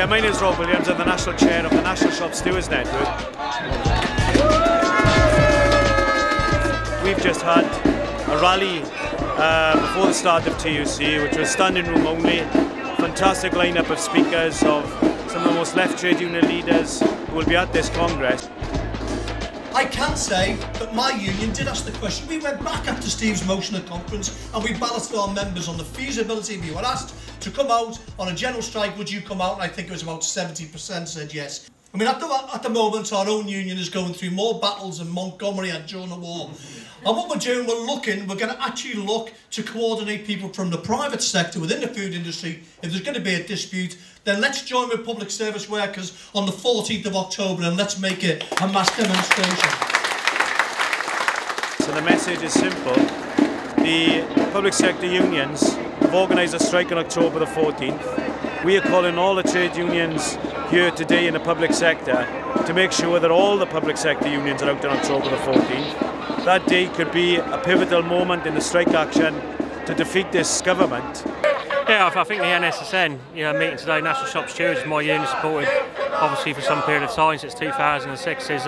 Yeah, my name is Roy Bentham. I'm the National Chair of the National Shop Stewards Network. We've just had a rally before the start of TUC, which was standing room only. Fantastic lineup of speakers of some of the most left trade union leaders who will be at this Congress. I can say that my union did ask the question. We went back after Steve's motion at conference and we balloted our members on the feasibility. If you were asked to come out on a general strike, would you come out? And I think it was about 70% said yes. I mean, at the moment, our own union is going through more battles than Montgomery had during the war. And what we're doing, we're going to actually look to coordinate people from the private sector within the food industry. If there's going to be a dispute, then let's join with public service workers on the 14th of October and let's make it a mass demonstration. So the message is simple. The public sector unions have organised a strike on October the 14th. We are calling all the trade unions here today in the public sector to make sure that all the public sector unions are out on October the 14th. That day could be a pivotal moment in the strike action to defeat this government. Yeah, I think the NSSN, meeting today, National Shop Stewards, my union supported obviously for some period of time since 2006, is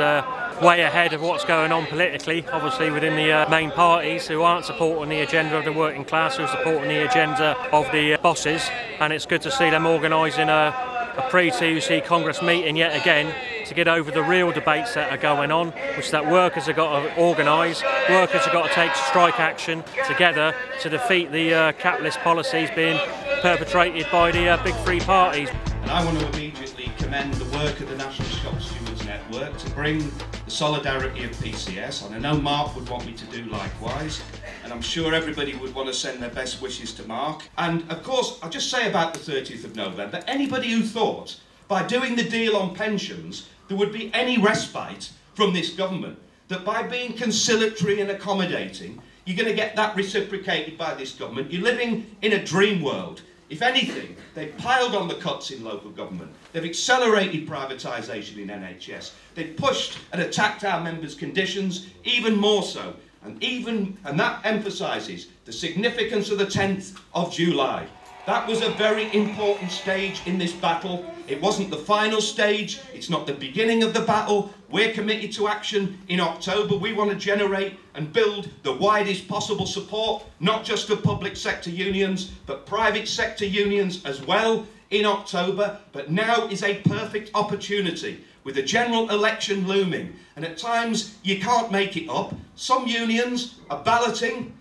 way ahead of what's going on politically, obviously within the main parties who aren't supporting the agenda of the working class, who are supporting the agenda of the bosses, and it's good to see them organising a pre-TUC Congress meeting yet again to get over the real debates that are going on, which is that workers have got to organise, workers have got to take strike action together to defeat the capitalist policies being perpetrated by the big three parties. And I want to immediately commend the work of the National Shop Stewards Network to bring the solidarity of PCS, and I know Mark would want me to do likewise, and I'm sure everybody would want to send their best wishes to Mark. And of course, I'll just say about the 30th of November, anybody who thought by doing the deal on pensions there would be any respite from this government, that by being conciliatory and accommodating, you're going to get that reciprocated by this government. You're living in a dream world. If anything, they've piled on the cuts in local government. They've accelerated privatisation in NHS. They've pushed and attacked our members' conditions even more so. And that emphasises the significance of the 10th of July. That was a very important stage in this battle. It wasn't the final stage. It's not the beginning of the battle. We're committed to action in October. We want to generate and build the widest possible support, not just of public sector unions, but private sector unions as well in October. But now is a perfect opportunity with a general election looming. And at times you can't make it up. Some unions are balloting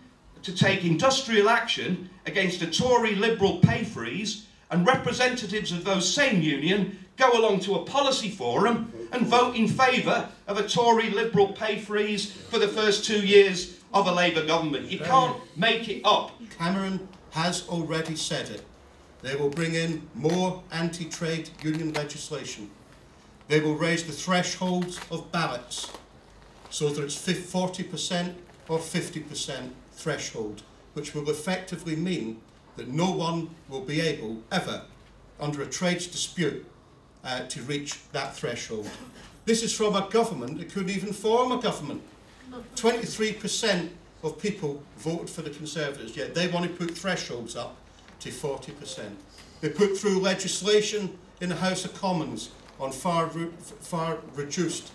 to take industrial action against a Tory Liberal pay freeze, and representatives of those same union go along to a policy forum and vote in favour of a Tory Liberal pay freeze for the first 2 years of a Labour government. You can't make it up. Cameron has already said it. They will bring in more anti-trade union legislation. They will raise the thresholds of ballots so that it's 40% or 50% threshold, which will effectively mean that no one will be able ever, under a trades dispute, to reach that threshold. This is from a government that couldn't even form a government. 23% of people voted for the Conservatives, yet they want to put thresholds up to 40%. They put through legislation in the House of Commons on far reduced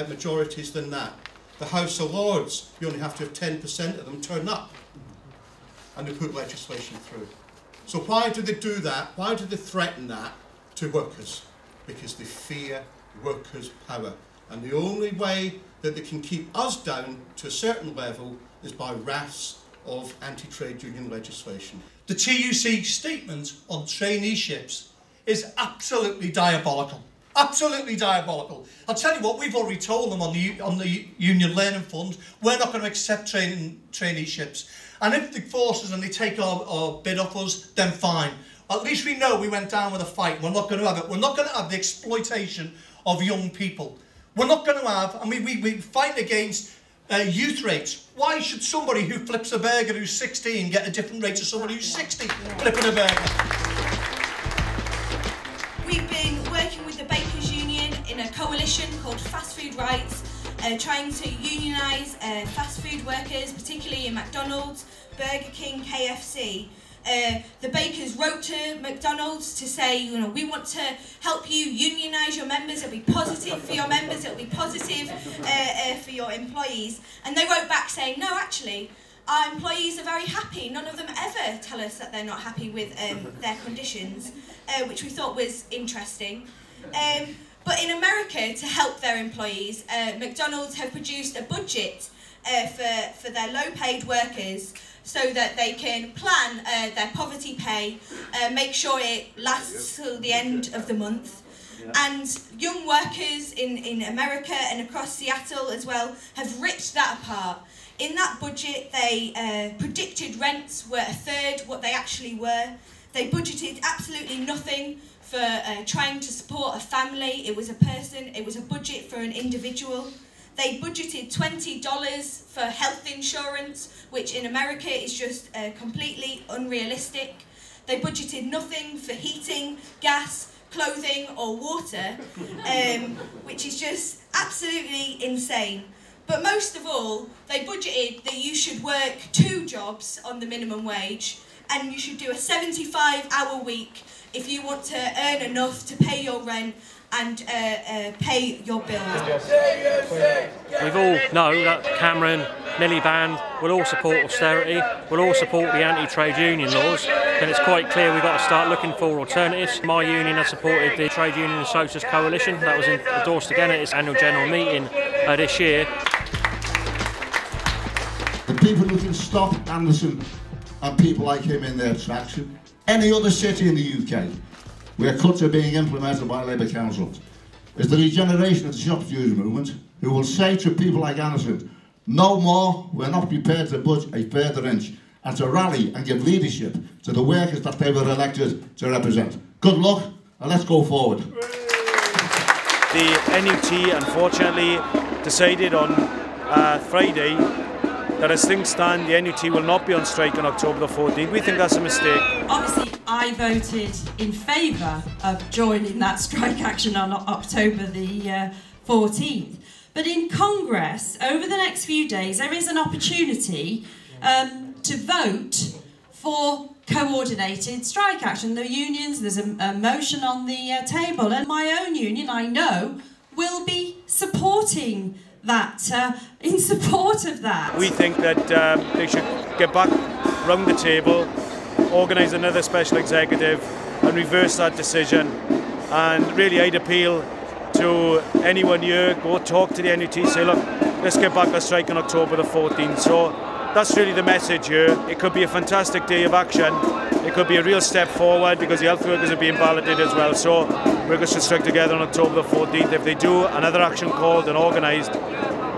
majorities than that. The House of Lords, you only have to have 10% of them turn up, and they put legislation through. So why do they do that? Why do they threaten that to workers? Because they fear workers' power. And the only way that they can keep us down to a certain level is by rafts of anti-trade union legislation. The TUC statement on traineeships is absolutely diabolical. Absolutely diabolical. I'll tell you what, we've already told them on the Union Learning Fund, we're not going to accept traineeships. And if they force us and they take our bid off us, then fine. At least we know we went down with a fight. We're not going to have it. We're not going to have the exploitation of young people. We're not going to have, I mean, we fight against youth rates. Why should somebody who flips a burger who's 16 get a different rate to somebody who's 60 flipping a burger? We've been working with the Bakers Union in a coalition called Fast Food Rights, trying to unionise fast food workers, particularly in McDonald's, Burger King, KFC, The bakers wrote to McDonald's to say, you know, we want to help you unionise your members, it'll be positive for your members, it'll be positive for your employees. And they wrote back saying, no, actually, our employees are very happy. None of them ever tell us that they're not happy with their conditions, which we thought was interesting. But in America, to help their employees, McDonald's have produced a budget for their low-paid workers so that they can plan their poverty pay, make sure it lasts till the end of the month. And young workers in America and across Seattle as well have ripped that apart. In that budget, they predicted rents were a third what they actually were. They budgeted absolutely nothing for trying to support a family. It was a person, it was a budget for an individual. They budgeted $20 for health insurance, which in America is just completely unrealistic. They budgeted nothing for heating, gas, clothing or water, which is just absolutely insane. But most of all, they budgeted that you should work 2 jobs on the minimum wage and you should do a 75-hour week if you want to earn enough to pay your rent and pay your bills. We all know that Cameron, Miliband will all support austerity, will all support the anti-trade union laws, and it's quite clear we've got to start looking for alternatives. My union has supported the Trade Union and Socialist Coalition. That was endorsed again at its annual general meeting this year. The people who can stop Anderson and people like him in their traction, any other city in the UK where cuts are being implemented by Labour councils, is the regeneration of the shop stewards movement, who will say to people like Anderson, no more, we're not prepared to budge a further inch, and to rally and give leadership to the workers that they were elected to represent. Good luck, and let's go forward. The NUT unfortunately decided on Friday that as things stand, the NUT will not be on strike on October the 14th. We think that's a mistake. Obviously, I voted in favour of joining that strike action on October the 14th. But in Congress, over the next few days, there is an opportunity to vote for coordinated strike action. The unions, there's a motion on the table, and my own union, I know, will be supporting that, in support of that. We think that they should get back round the table, organise another special executive and reverse that decision. And really I'd appeal to anyone here, go talk to the NUT, say look, let's get back on strike on October the 14th. So that's really the message here. It could be a fantastic day of action. It could be a real step forward because the health workers are being balloted as well. So workers should strike together on October the 14th. If they do another action called and organised,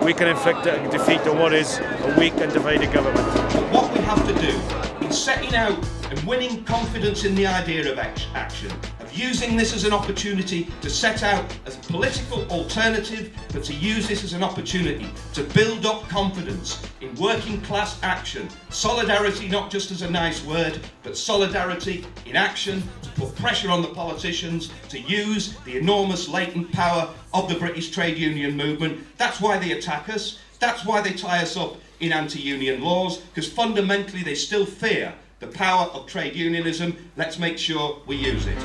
we can inflict a defeat on what is a weak and divided government. What we have to do in setting out and winning confidence in the idea of action, of using this as an opportunity to set out as a political alternative, but to use this as an opportunity to build up confidence in working class action. Solidarity not just as a nice word, but solidarity in action, to put pressure on the politicians, to use the enormous latent power of the British trade union movement. That's why they attack us, that's why they tie us up in anti-union laws, because fundamentally they still fear the power of trade unionism. Let's make sure we use it.